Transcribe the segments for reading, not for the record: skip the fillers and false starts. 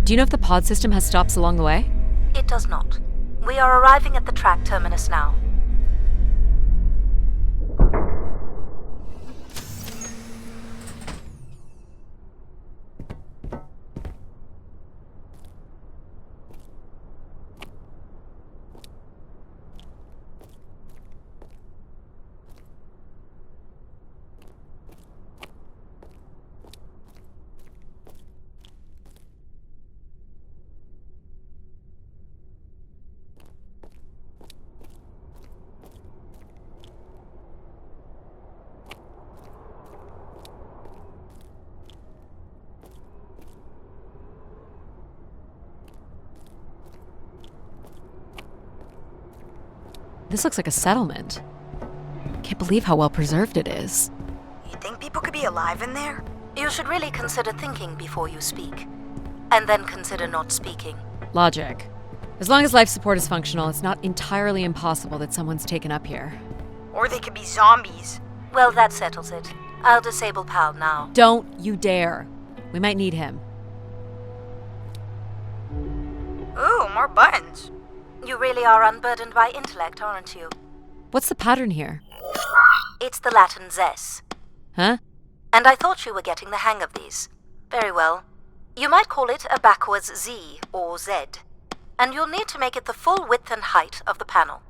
Do you know if the pod system has stops along the way? It does not. We are arriving at the track terminus now. This looks like a settlement. Can't believe how well preserved it is. You think people could be alive in there? You should really consider thinking before you speak. And then consider not speaking. Logic. As long as life support is functional, it's not entirely impossible that someone's taken up here. Or they could be zombies. Well, that settles it. I'll disable PAL now. Don't you dare. We might need him. Ooh, more buttons. You really are unburdened by intellect, aren't you? What's the pattern here? It's the Latin zes. Huh? And I thought you were getting the hang of these. Very well. You might call it a backwards Z or Z. And you'll need to make it the full width and height of the panel.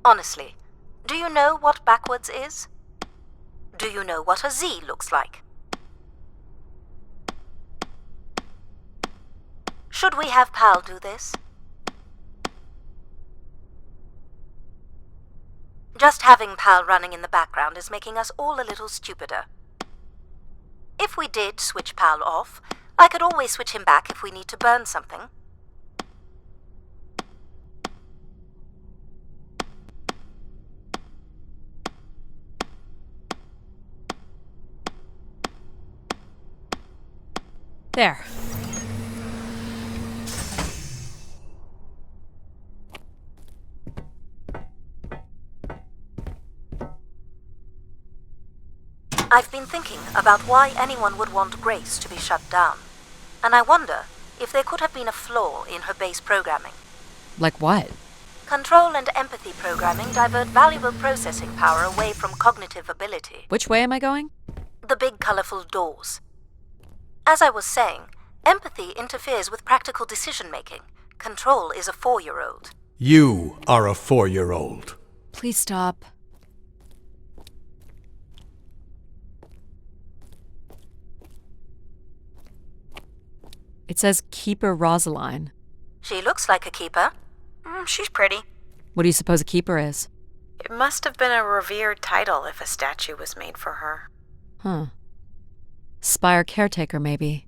Honestly, do you know what backwards is? Do you know what a Z looks like? Should we have PAL do this? Just having PAL running in the background is making us all a little stupider. If we did switch PAL off, I could always switch him back if we need to burn something. There. I've been thinking about why anyone would want Grace to be shut down. And I wonder if there could have been a flaw in her base programming. Like what? Control and empathy programming divert valuable processing power away from cognitive ability. Which way am I going? The big colorful doors. As I was saying, empathy interferes with practical decision-making. Control is a 4-year-old. You are a 4-year-old. Please stop. It says Keeper Rosaline. She looks like a keeper. She's pretty. What do you suppose a keeper is? It must have been a revered title if a statue was made for her. Huh. Spire caretaker, maybe.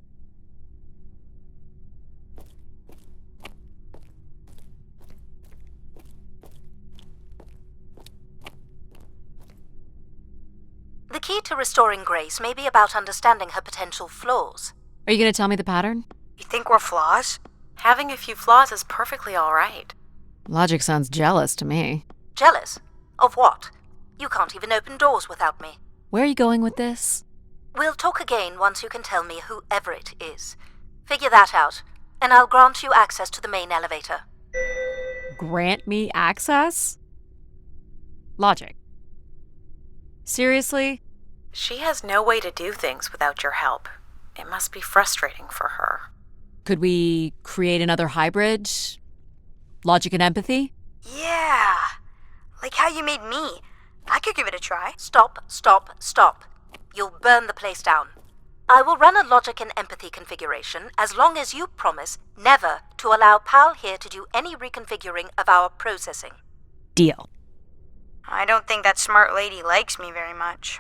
The key to restoring Grace may be about understanding her potential flaws. Are you going to tell me the pattern? You think we're flaws? Having a few flaws is perfectly all right. Logic sounds jealous to me. Jealous? Of what? You can't even open doors without me. Where are you going with this? We'll talk again once you can tell me whoever it is. Figure that out, and I'll grant you access to the main elevator. Grant me access? Logic. Seriously? She has no way to do things without your help. It must be frustrating for her. Could we create another hybrid? Logic and empathy? Yeah. Like how you made me. I could give it a try. Stop, stop, stop. You'll burn the place down. I will run a logic and empathy configuration as long as you promise never to allow PAL here to do any reconfiguring of our processing. Deal. I don't think that smart lady likes me very much.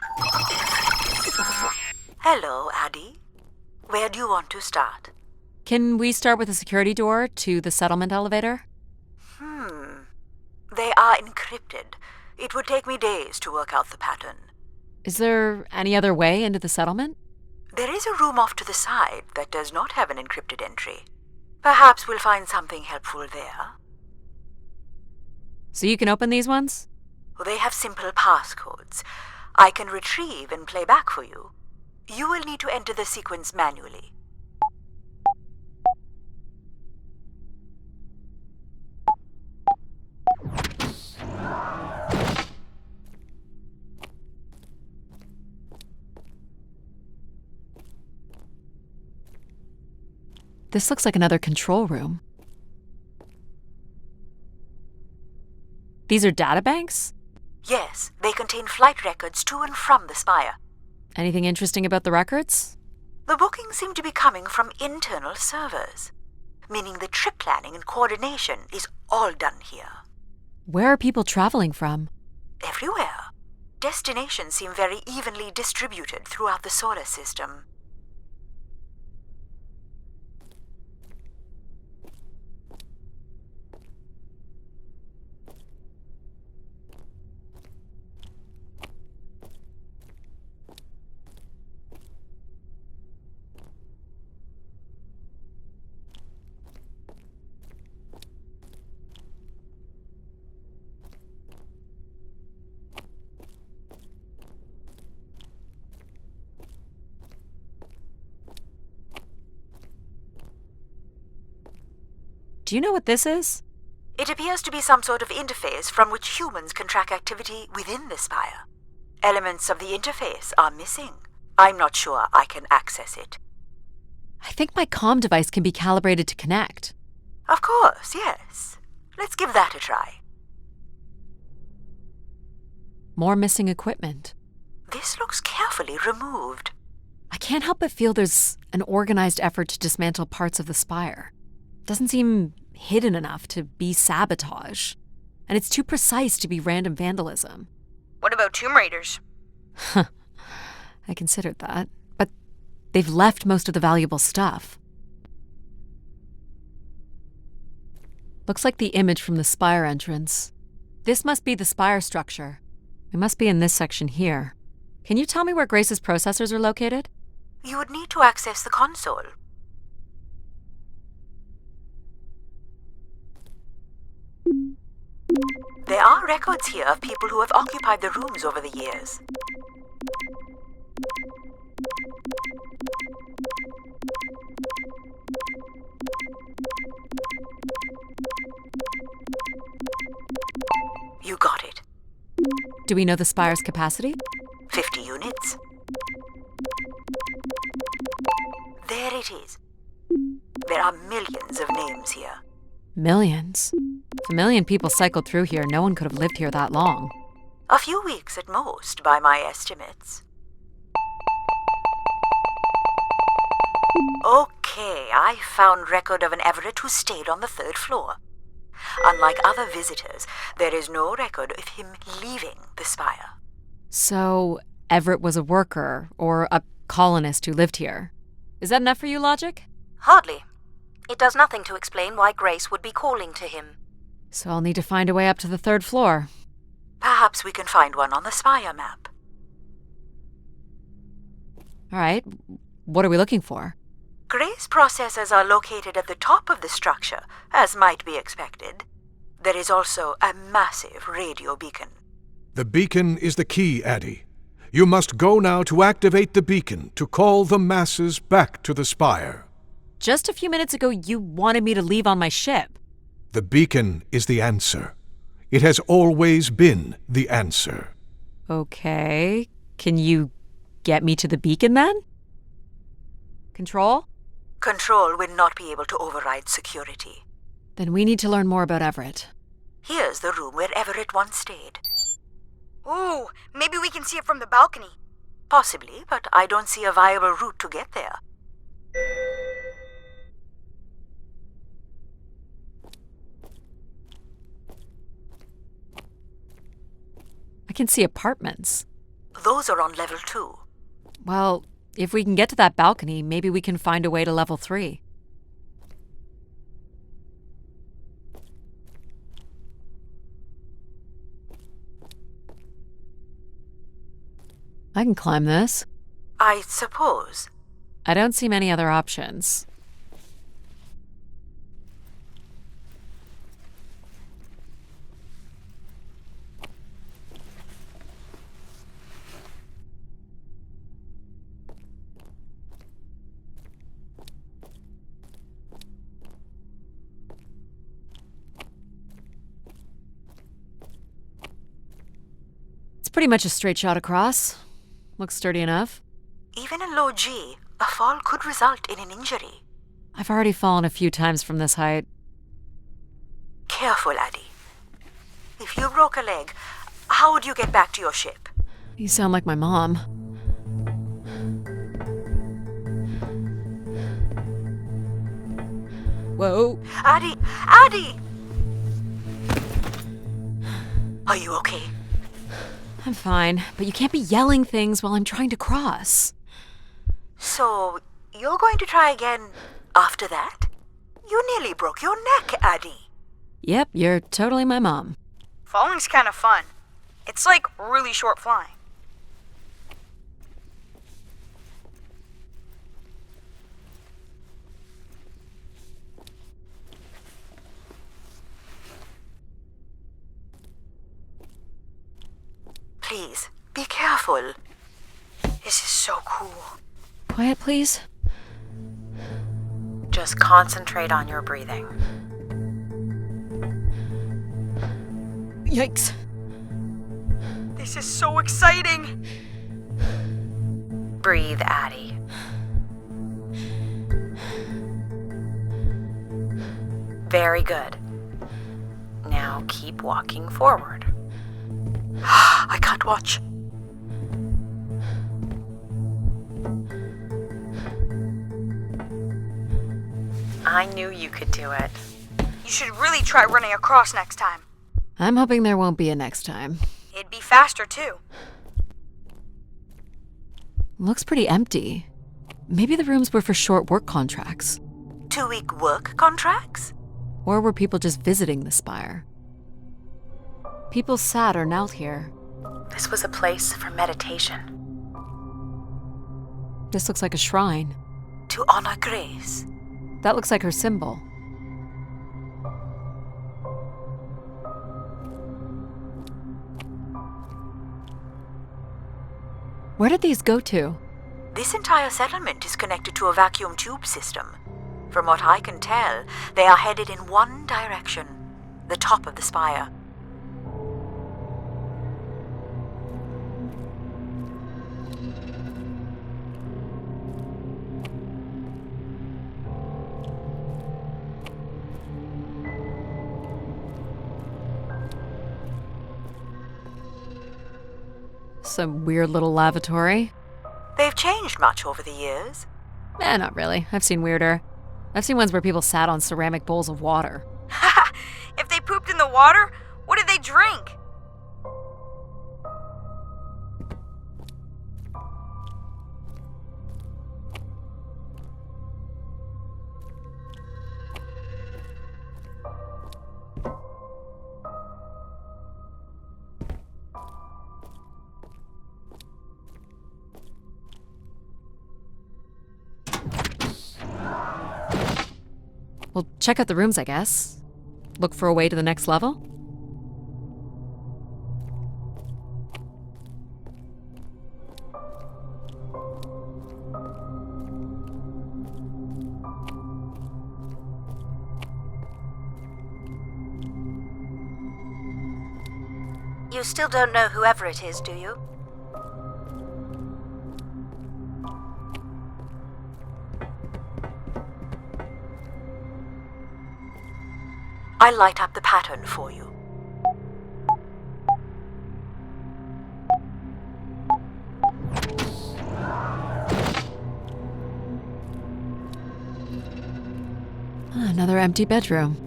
Hello, Addie. Where do you want to start? Can we start with the security door to the settlement elevator? They are encrypted. It would take me days to work out the pattern. Is there any other way into the settlement? There is a room off to the side that does not have an encrypted entry. Perhaps we'll find something helpful there. So you can open these ones? They have simple passcodes. I can retrieve and play back for you. You will need to enter the sequence manually. This looks like another control room. These are databanks? Yes, they contain flight records to and from the Spire. Anything interesting about the records? The bookings seem to be coming from internal servers, meaning the trip planning and coordination is all done here. Where are people traveling from? Everywhere. Destinations seem very evenly distributed throughout the solar system. Do you know what this is? It appears to be some sort of interface from which humans can track activity within the Spire. Elements of the interface are missing. I'm not sure I can access it. I think my comm device can be calibrated to connect. Of course, yes. Let's give that a try. More missing equipment. This looks carefully removed. I can't help but feel there's an organized effort to dismantle parts of the Spire. Doesn't seem hidden enough to be sabotage. And it's too precise to be random vandalism. What about Tomb Raiders? I considered that. But they've left most of the valuable stuff. Looks like the image from the Spire entrance. This must be the Spire structure. It must be in this section here. Can you tell me where Grace's processors are located? You would need to access the console. There are records here of people who have occupied the rooms over the years. You got it. Do we know the Spire's capacity? 50 units. There it is. There are millions of names here. Millions. If 1 million people cycled through here, no one could have lived here that long. A few weeks at most, by my estimates. Okay, I found record of an Everett who stayed on the 3rd floor. Unlike other visitors, there is no record of him leaving the Spire. So, Everett was a worker, or a colonist who lived here. Is that enough for you, Logic? Hardly. It does nothing to explain why Grace would be calling to him. So I'll need to find a way up to the 3rd floor. Perhaps we can find one on the Spire map. All right, what are we looking for? Grace processors are located at the top of the structure, as might be expected. There is also a massive radio beacon. The beacon is the key, Addie. You must go now to activate the beacon to call the masses back to the Spire. Just a few minutes ago, you wanted me to leave on my ship. The beacon is the answer. It has always been the answer. Okay. Can you get me to the beacon then? Control? Control will not be able to override security. Then we need to learn more about Everett. Here's the room where Everett once stayed. Ooh, maybe we can see it from the balcony. Possibly, but I don't see a viable route to get there. I can see apartments. Those are on level 2. Well, if we can get to that balcony, maybe we can find a way to level 3. I can climb this. I suppose. I don't see many other options. It's pretty much a straight shot across. Looks sturdy enough. Even in low G, a fall could result in an injury. I've already fallen a few times from this height. Careful, Addie. If you broke a leg, how would you get back to your ship? You sound like my mom. Whoa. Addie! Addie! Are you okay? I'm fine, but you can't be yelling things while I'm trying to cross. So, you're going to try again after that? You nearly broke your neck, Addie. Yep, you're totally my mom. Falling's kind of fun. It's like really short flying. Please, be careful. This is so cool. Quiet, please. Just concentrate on your breathing. Yikes. This is so exciting. Breathe, Addie. Very good. Now keep walking forward. I can't watch. I knew you could do it. You should really try running across next time. I'm hoping there won't be a next time. It'd be faster, too. Looks pretty empty. Maybe the rooms were for short work contracts. 2-week work contracts? Or were people just visiting the spire? People sat or knelt here. This was a place for meditation. This looks like a shrine. To honor Grace. That looks like her symbol. Where did these go to? This entire settlement is connected to a vacuum tube system. From what I can tell, they are headed in one direction, the top of the spire. Some weird little lavatory. They've changed much over the years. Not really. I've seen weirder. I've seen ones where people sat on ceramic bowls of water. If they pooped in the water, what did they drink? Well, check out the rooms, I guess. Look for a way to the next level? You still don't know whoever it is, do you? I'll light up the pattern for you. Another empty bedroom.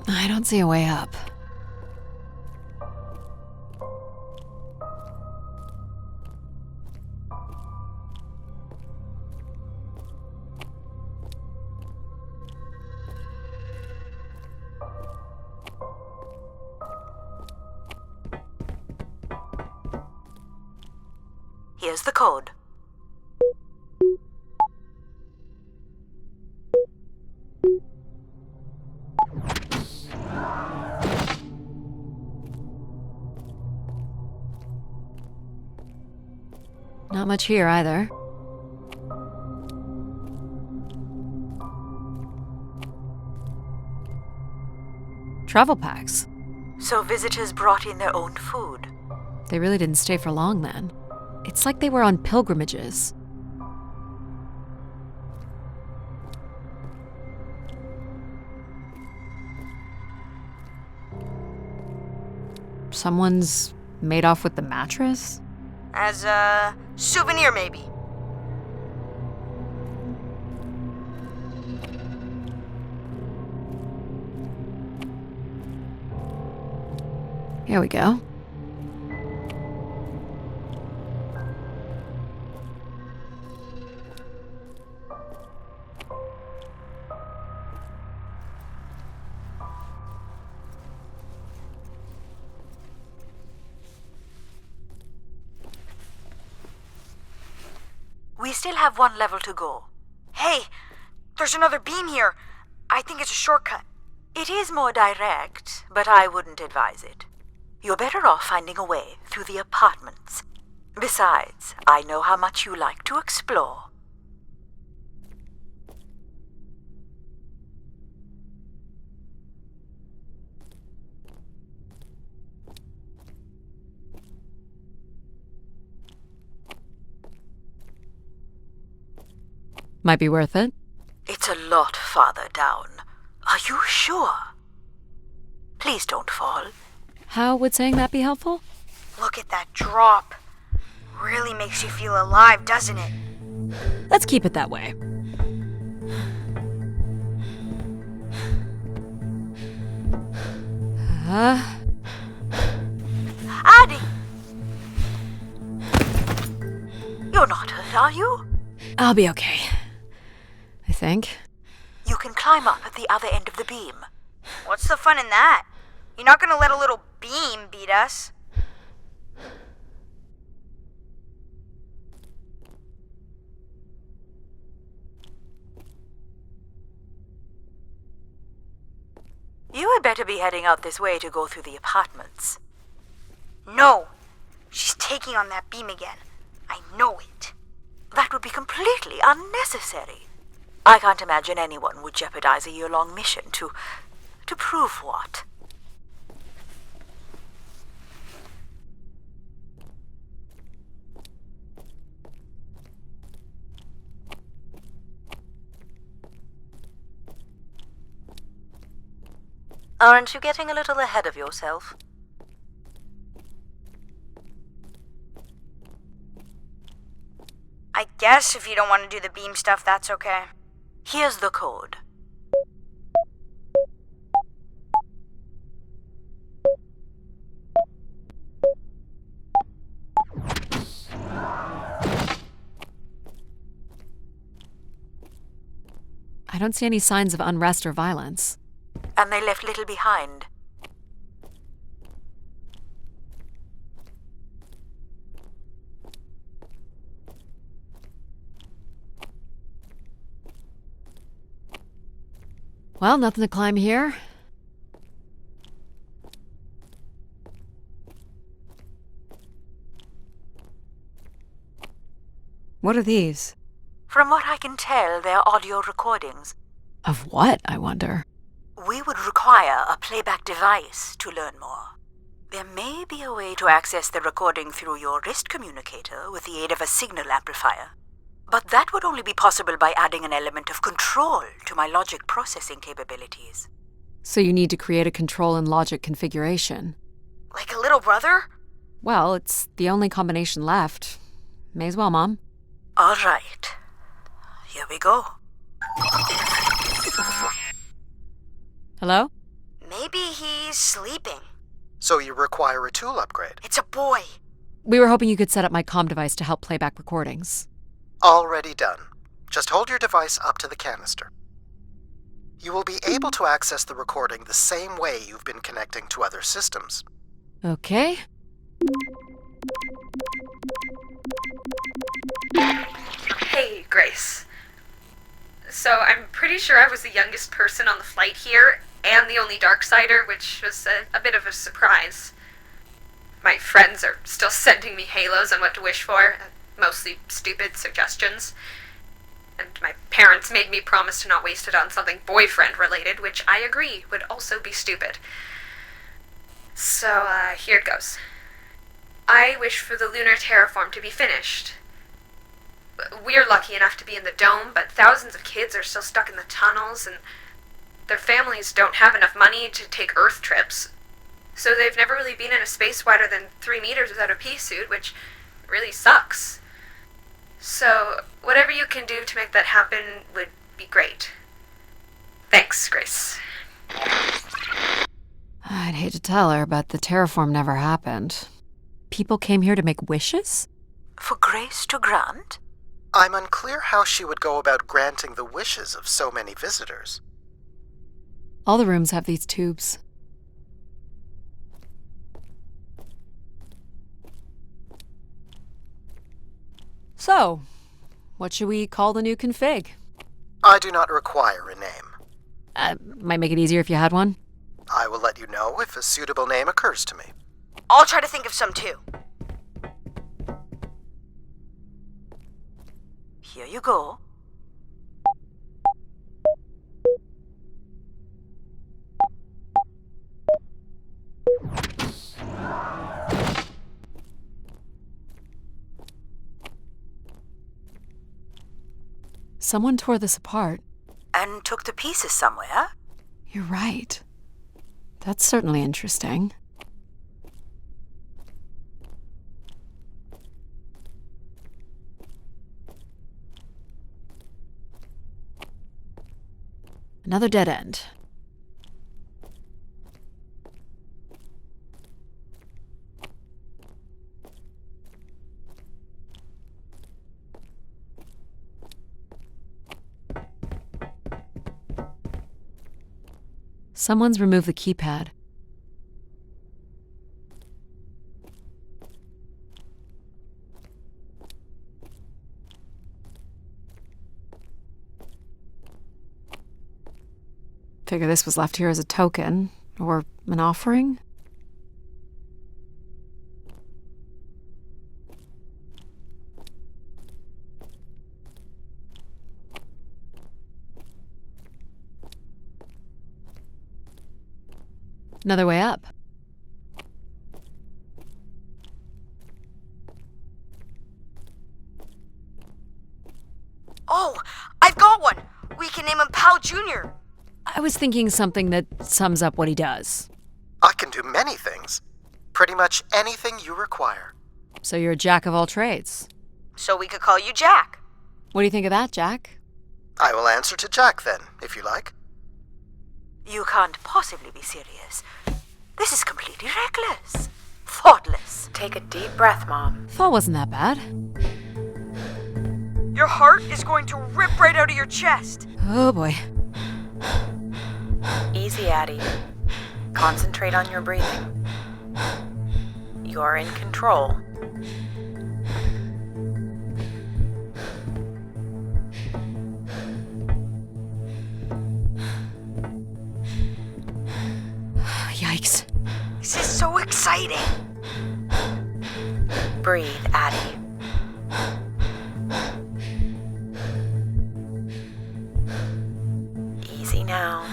I don't see a way up. Here's the code. Not much here either. Travel packs. So visitors brought in their own food. They really didn't stay for long then. It's like they were on pilgrimages. Someone's made off with the mattress? As a souvenir, maybe. Here we go. We still have one level to go. Hey, there's another beam here. I think it's a shortcut. It is more direct, but I wouldn't advise it. You're better off finding a way through the apartments. Besides, I know how much you like to explore. Might be worth it. It's a lot farther down. Are you sure? Please don't fall. How would saying that be helpful? Look at that drop. Really makes you feel alive, doesn't it? Let's keep it that way. Addie! You're not hurt, are you? I'll be okay. I think. You can climb up at the other end of the beam. What's the fun in that? You're not gonna let a little beam beat us. You had better be heading out this way to go through the apartments. No! She's taking on that beam again. I know it. That would be completely unnecessary. I can't imagine anyone would jeopardize a year-long mission to prove what? Aren't you getting a little ahead of yourself? I guess if you don't want to do the beam stuff, that's okay. Here's the code. I don't see any signs of unrest or violence. And they left little behind. Well, nothing to climb here. What are these? From what I can tell, they're audio recordings. Of what, I wonder? We would require a playback device to learn more. There may be a way to access the recording through your wrist communicator with the aid of a signal amplifier. But that would only be possible by adding an element of control to my logic processing capabilities. So you need to create a control and logic configuration. Like a little brother? Well, it's the only combination left. May as well, Mom. All right. Here we go. Hello? Maybe he's sleeping. So you require a tool upgrade. It's a boy. We were hoping you could set up my comm device to help playback recordings. Already done. Just hold your device up to the canister. You will be able to access the recording the same way you've been connecting to other systems. Okay. Hey, Grace. So I'm pretty sure I was the youngest person on the flight here, and the only Darksider, which was a bit of a surprise. My friends are still sending me halos on what to wish for. mostly stupid suggestions. And my parents made me promise to not waste it on something boyfriend-related, which I agree would also be stupid. So, here it goes. I wish for the lunar terraform to be finished. We're lucky enough to be in the dome, but thousands of kids are still stuck in the tunnels, and their families don't have enough money to take Earth trips. So they've never really been in a space wider than 3 meters without a pea suit, which really sucks. So, whatever you can do to make that happen would be great. Thanks, Grace. I'd hate to tell her, but the terraform never happened. People came here to make wishes? For Grace to grant? I'm unclear how she would go about granting the wishes of so many visitors. All the rooms have these tubes. So, what should we call the new config? I do not require a name. Might make it easier if you had one. I will let you know if a suitable name occurs to me. I'll try to think of some too. Here you go. Someone tore this apart. And took the pieces somewhere? You're right. That's certainly interesting. Another dead end. Someone's removed the keypad. Figure this was left here as a token, or an offering? Another way up. Oh, I've got one! We can name him Pal Jr. I was thinking something that sums up what he does. I can do many things. Pretty much anything you require. So you're a jack of all trades. So we could call you Jack. What do you think of that, Jack? I will answer to Jack then, if you like. You can't possibly be serious. This is completely reckless. Thoughtless. Take a deep breath, Mom. Thought wasn't that bad. Your heart is going to rip right out of your chest. Oh boy. Easy, Addie. Concentrate on your breathing. You're in control. Yikes. This is so exciting. Breathe, Addie. Easy now.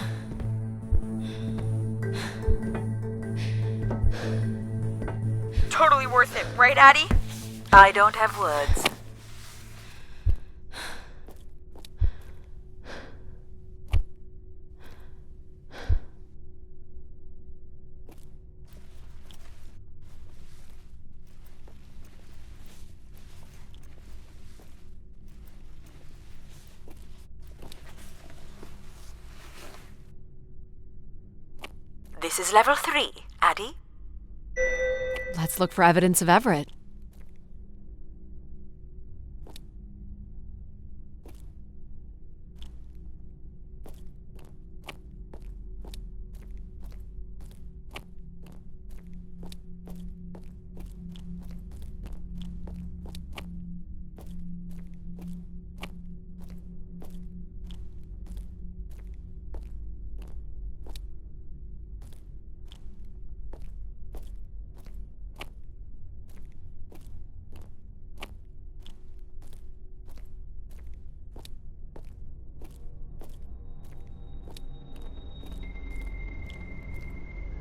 Totally worth it, right, Addie? I don't have words. This is level 3, Addie. Let's look for evidence of Everett.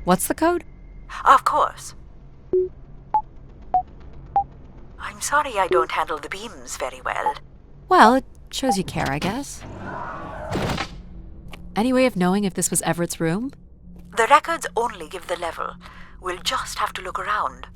What's the code? Of course. I'm sorry I don't handle the beams very well. Well, it shows you care, I guess. Any way of knowing if this was Everett's room? The records only give the level. We'll just have to look around.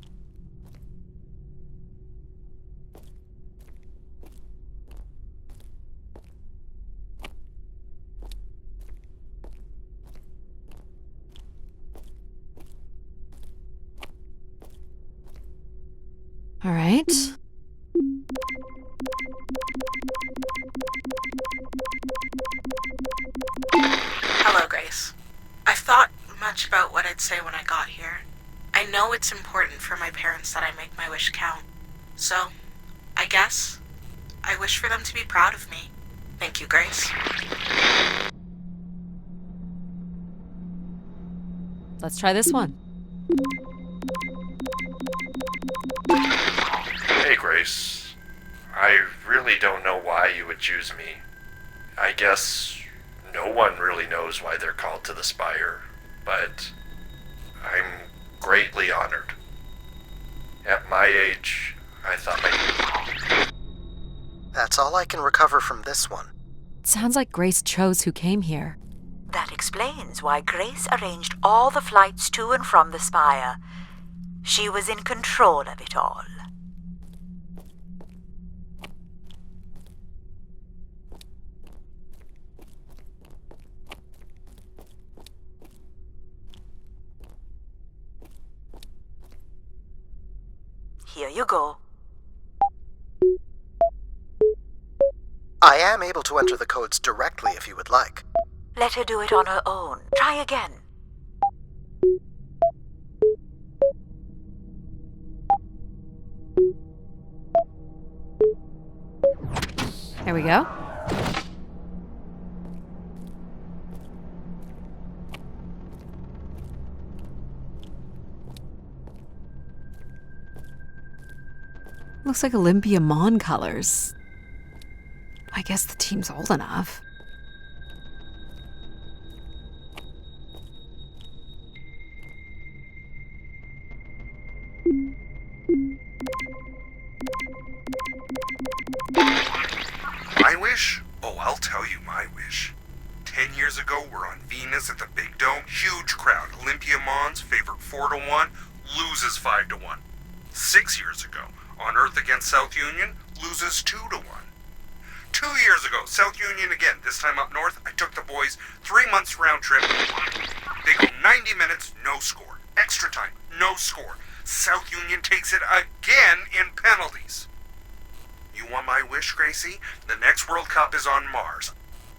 All right. Hello, Grace. I've thought much about what I'd say when I got here. I know it's important for my parents that I make my wish count. So, I guess, I wish for them to be proud of me. Thank you, Grace. Let's try this one. Hey, Grace. I really don't know why you would choose me. I guess no one really knows why they're called to the Spire, but I'm greatly honored. At my age, I thought That's all I can recover from this one. It sounds like Grace chose who came here. That explains why Grace arranged all the flights to and from the Spire. She was in control of it all. Here you go. I am able to enter the codes directly if you would like. Let her do it on her own. Try again. There we go. Looks like Olympia Mon colors. I guess the team's old enough. My wish? Oh, I'll tell you my wish. 10 years ago, we're on Venus at the Big Dome. Huge crowd. Olympia Mons favored 4-1, loses 5-1. 6 years ago, on Earth against South Union, loses 2-1. 2 years ago, South Union again, this time up north. I took the boys 3 months round trip. They go 90 minutes, no score. Extra time, no score. South Union takes it again in penalties. You want my wish, Gracie? The next World Cup is on Mars.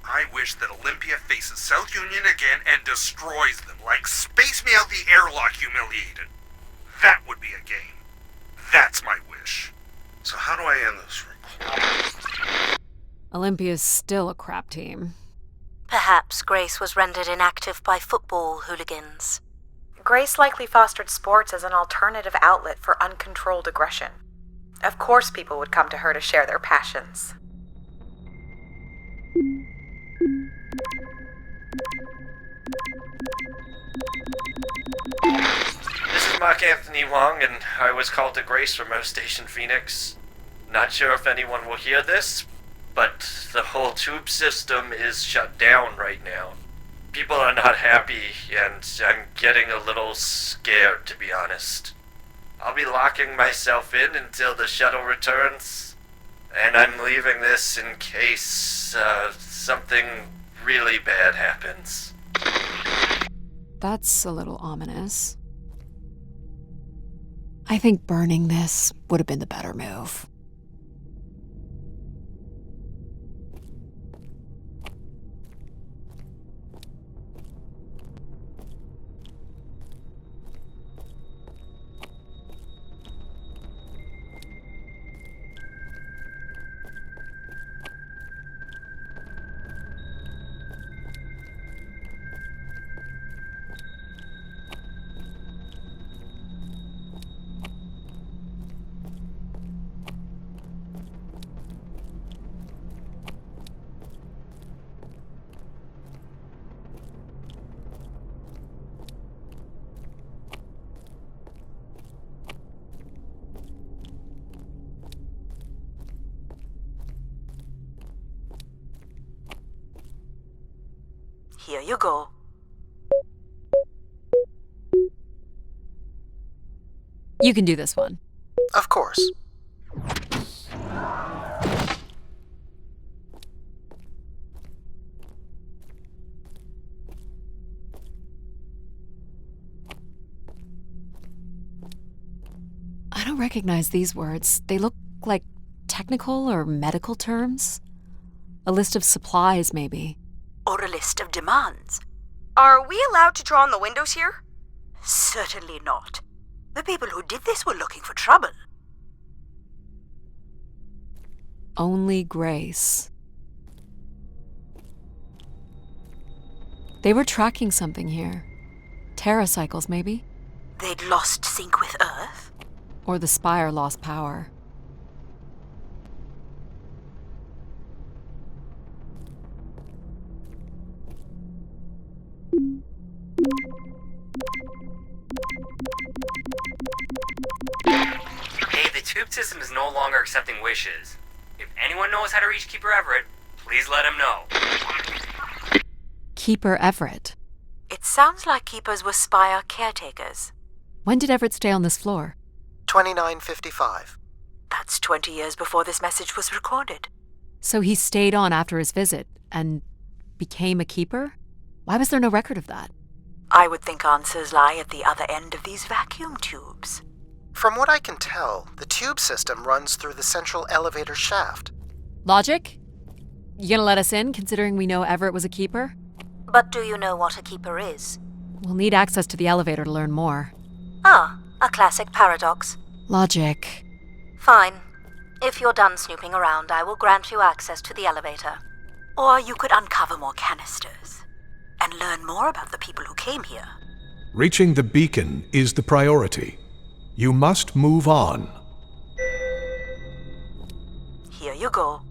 I wish that Olympia faces South Union again and destroys them, like Space Me Out the Airlock humiliated. That would be a game. That's my wish. So how do I end this recording? Olympia's still a crap team. Perhaps Grace was rendered inactive by football hooligans. Grace likely fostered sports as an alternative outlet for uncontrolled aggression. Of course people would come to her to share their passions. This is Mark Anthony Wong, and I was called to Grace from Earth Station Phoenix. Not sure if anyone will hear this, but the whole tube system is shut down right now. People are not happy, and I'm getting a little scared, to be honest. I'll be locking myself in until the shuttle returns, and I'm leaving this in case something really bad happens. That's a little ominous. I think burning this would have been the better move. Here you go. You can do this one. Of course. I don't recognize these words. They look like technical or medical terms. A list of supplies, maybe. Or a list of demands. Are we allowed to draw on the windows here? Certainly not. The people who did this were looking for trouble. Only Grace. They were tracking something here. Terracycles, maybe? They'd lost sync with Earth? Or the spire lost power. Hey, the tube system is no longer accepting wishes. If anyone knows how to reach Keeper Everett, please let him know. Keeper Everett. It sounds like Keepers were spire caretakers. When did Everett stay on this floor? 2955. That's 20 years before this message was recorded. So he stayed on after his visit and became a keeper? Why was there no record of that? I would think answers lie at the other end of these vacuum tubes. From what I can tell, the tube system runs through the central elevator shaft. Logic? You gonna let us in, considering we know Everett was a keeper? But do you know what a keeper is? We'll need access to the elevator to learn more. Ah, a classic paradox. Logic. Fine. If you're done snooping around, I will grant you access to the elevator. Or you could uncover more canisters and learn more about the people who came here. Reaching the beacon is the priority. You must move on. Here you go.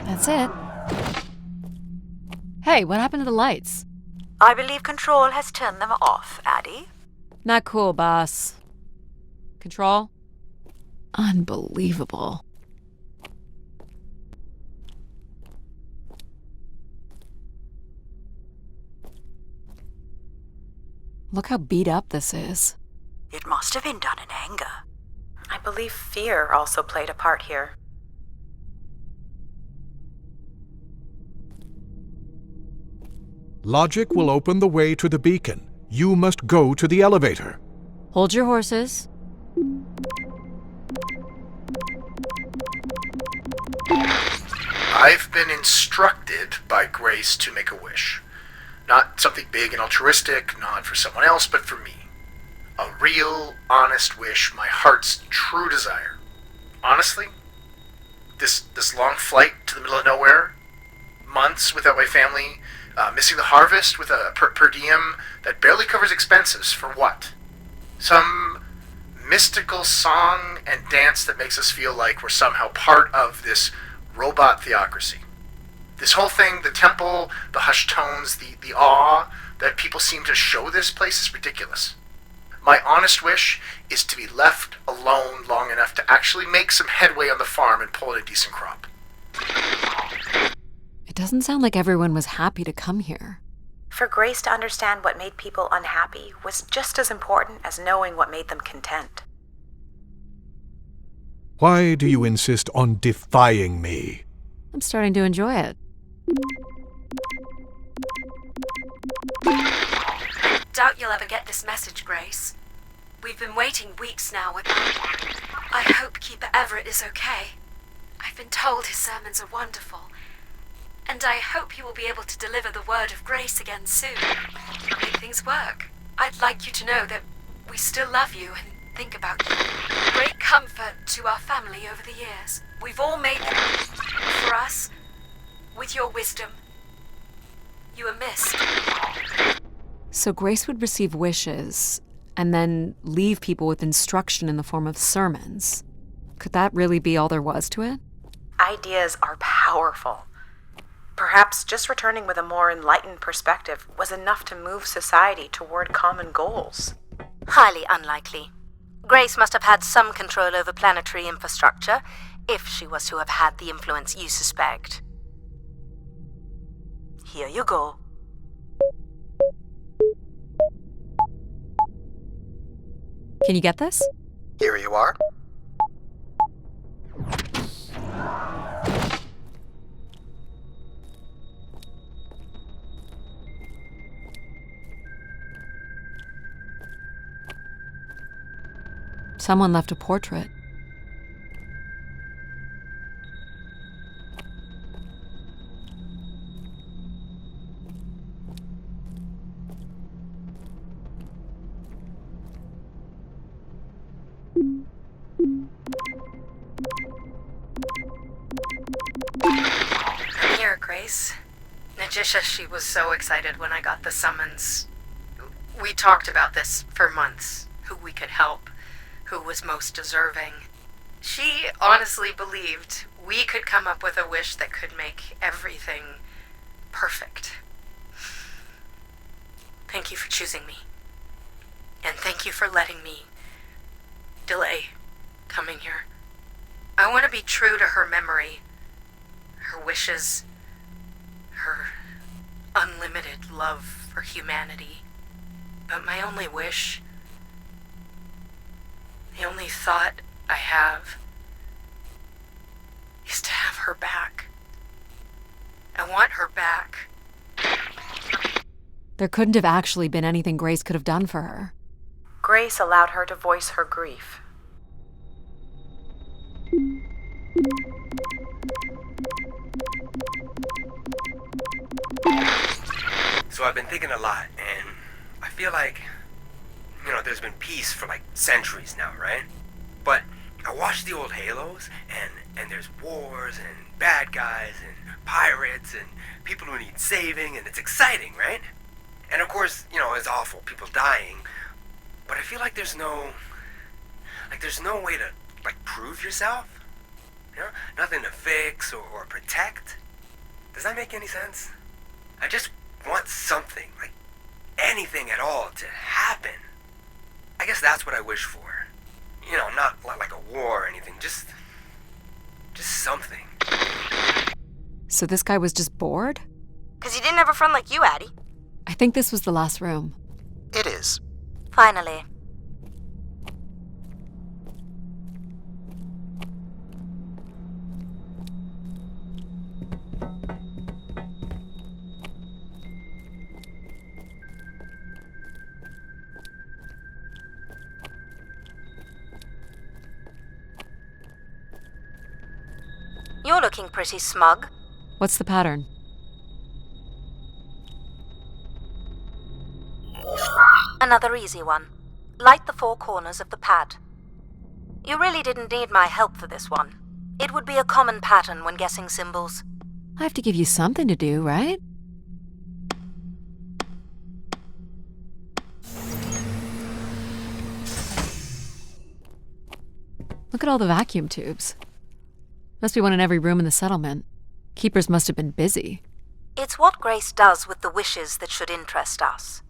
That's it. Hey, what happened to the lights? I believe Control has turned them off, Addie. Not cool, boss. Control? Unbelievable. Look how beat up this is. It must have been done in anger. I believe fear also played a part here. Logic will open the way to the beacon. You must go to the elevator. Hold your horses. I've been instructed by Grace to make a wish. Not something big and altruistic, not for someone else, but for me. A real, honest wish, my heart's true desire. Honestly, this long flight to the middle of nowhere, months without my family, missing the harvest with a per diem that barely covers expenses, for what? Some mystical song and dance that makes us feel like we're somehow part of this robot theocracy. This whole thing, the temple, the hushed tones, the awe that people seem to show this place is ridiculous. My honest wish is to be left alone long enough to actually make some headway on the farm and pull in a decent crop. It doesn't sound like everyone was happy to come here. For Grace to understand what made people unhappy was just as important as knowing what made them content. Why do you insist on defying me? I'm starting to enjoy it. Doubt you'll ever get this message, Grace. We've been waiting weeks now with... I hope Keeper Everett is okay. I've been told his sermons are wonderful. And I hope he will be able to deliver the word of grace again soon. Make things work. I'd like you to know that we still love you and think about you. Great comfort to our family over the years. We've all made them for us. With your wisdom, you are missed. So Grace would receive wishes and then leave people with instruction in the form of sermons. Could that really be all there was to it? Ideas are powerful. Perhaps just returning with a more enlightened perspective was enough to move society toward common goals. Highly unlikely. Grace must have had some control over planetary infrastructure, if she was to have had the influence you suspect. Here you go. Can you get this? Here you are. Someone left a portrait. I'm here, Grace. Najisha, she was so excited when I got the summons. We talked about this for months, who we could help, who was most deserving. She honestly believed we could come up with a wish that could make everything perfect. Thank you for choosing me. And thank you for letting me delay coming here. I want to be true to her memory, her wishes, her unlimited love for humanity. But my only wish, the only thought I have, is to have her back. I want her back. There couldn't have actually been anything Grace could have done for her. Grace allowed her to voice her grief. So I've been thinking a lot, and I feel like, there's been peace for like centuries now, right? But I watch the old Halos, and there's wars, and bad guys, and pirates, and people who need saving, and it's exciting, right? And of course, it's awful, people dying, but I feel like there's no way to, prove yourself, Nothing to fix or protect. Does that make any sense? I just want something, anything at all to happen. I guess that's what I wish for. Not like a war or anything, just something. So this guy was just bored? 'Cause he didn't have a friend like you, Addie. I think this was the last room. It is. Finally. You're looking pretty smug. What's the pattern? Another easy one. Light the four corners of the pad. You really didn't need my help for this one. It would be a common pattern when guessing symbols. I have to give you something to do, right? Look at all the vacuum tubes. Must be one in every room in the settlement. Keepers must have been busy. It's what Grace does with the wishes that should interest us.